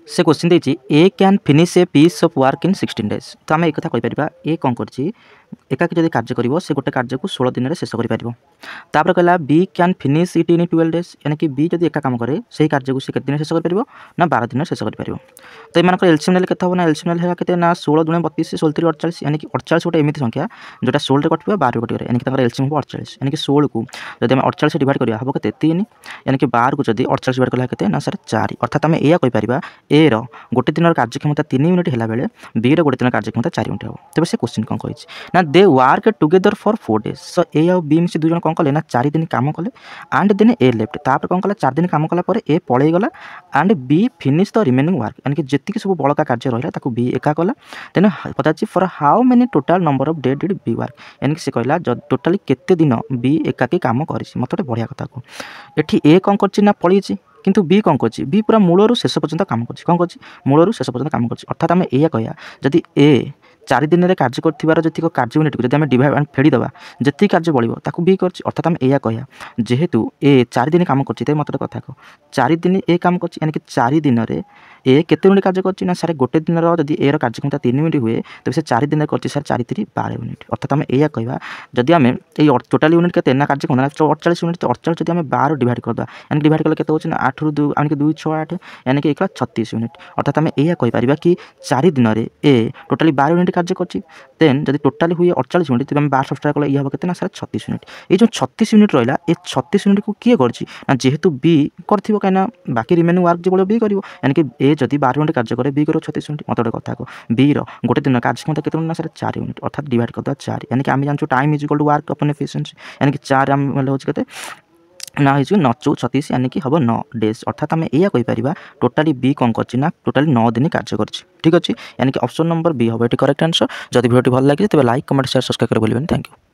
से क्वेश्चन देछि A can finish a piece of work in 16 days. तो आम एक कही पार ए कौन कर एकाकी जब कार्य कर गोटे कार्य को 16 दिन में शेष कर कहला B can finish it in 12 days यानी कि बी जब एका काम करे से कार्य को दिन शेष कर ना 12 दिन में शेष कर। तो यहाँ एलसीएम नेले केते ना एलसीएम नेले के ना 16 × 32 16 × 48 यानी कि 48 गोटे एमती संख्या जोटा 16 कटे 12 कटे यानी कि एलसीएम हम 48 यानी कि 16 को जब आम 48 डिवाइड करा हम के 3 यानी कि 12 को जब 48 डिवाइड कला के ना सर 4 अर्थात आम यह कहीपर ए रोटे दिन कार्यक्षमता 3 मिनिट है बेले बी रोटे दिन कार्यक्षमता 4 मिनिट हम। तेज से क्वेश्चन कौन कही ना they work together for 4 days. So A आउ बी मिसी दुई जन कौन कले ना 4 दिन काम कले एंड देन ए लेफ्ट तापर कौन कला 4 दिन काम कला ए पलैगला and B finish the remaining work यानी कि जी सब बड़का कार्य रहा बी एका कला। देन पचार for how many total number of day did B work यानी कि से कहला टोटाली केते दिन बी एकाकी काम कर मत गोटे बढ़िया कथा को एठी ए कौन कर पलैची किंतु बी कौन कर बी पूरा मूलर शेष पर्यंत काम कर कौन कर मूलर शेष पर्यंत काम कर अर्थात आम यह कह जदि ए 4 दिन में कार्य कर जी कार्य यूनिट को जब डिवाइड फेड़ीदे जी कार्य बढ़ो ताकू बी कर अर्थात आम यह कह जेहेतु ए 4 दिन काम कर मत कथा कह 4 दिन ए काम कर यानी कि 4 दिन में ए केते मिनट कार्य कर सारे गोटे दिन जब ए कार्यक्षमता 3 मिनिट हुए तेज से 4 दिन कर सार 4 3 12 यूनिट अर्थात आम यह कह जदि आम टोटाल यूनिट के कार्य करना 48 यूनिट तो 48 जब आम 12 डिवाइड करदा यानी डिवाइड कले के होना 8 रू 2 यानी कि 2 6 8 यानी कि 36 यूनिट अर्थात आम यह कहीपर कि 4 दिन में ए टोटाली 12 यूनिट कार्य कर देन जब टोटाली हुए 48 यूनिट तेज 12 सब्सट्राक्ट कले ये हम के सारे 36 यूनिट ये जो 36 यूनिट रहा ये 36 यूनिट को किए कर जेहेतु बी कर कहीं बाकी रिमेनिंग वर्क जो बी कर यानी कि ए जब 12 यूनिट कार्य करे बी कर 36 यूनिट मत गोटे कथा कह बी रोटे दिन कार्यक्षमता के ना सारे 4 यूनिट अर्थात डिवाइड करदे 4 यानी कि आम जानूँ time is equal to work upon efficiency यानी कि 4 आम होते ना हो 9 36 यानी कि हम 9 डेज अर्थात आम यह कहीपर टोटाली बी कौन कर टोटाली 9 दिन कार्य कर ठीक अच्छे यानी कि ऑप्शन नंबर बी हम ये करेक्ट आंसर। जब वीडियो भल लगे तेज लाइक कमेंट शेयर सब्सक्राइब कर बोलें। Thank you.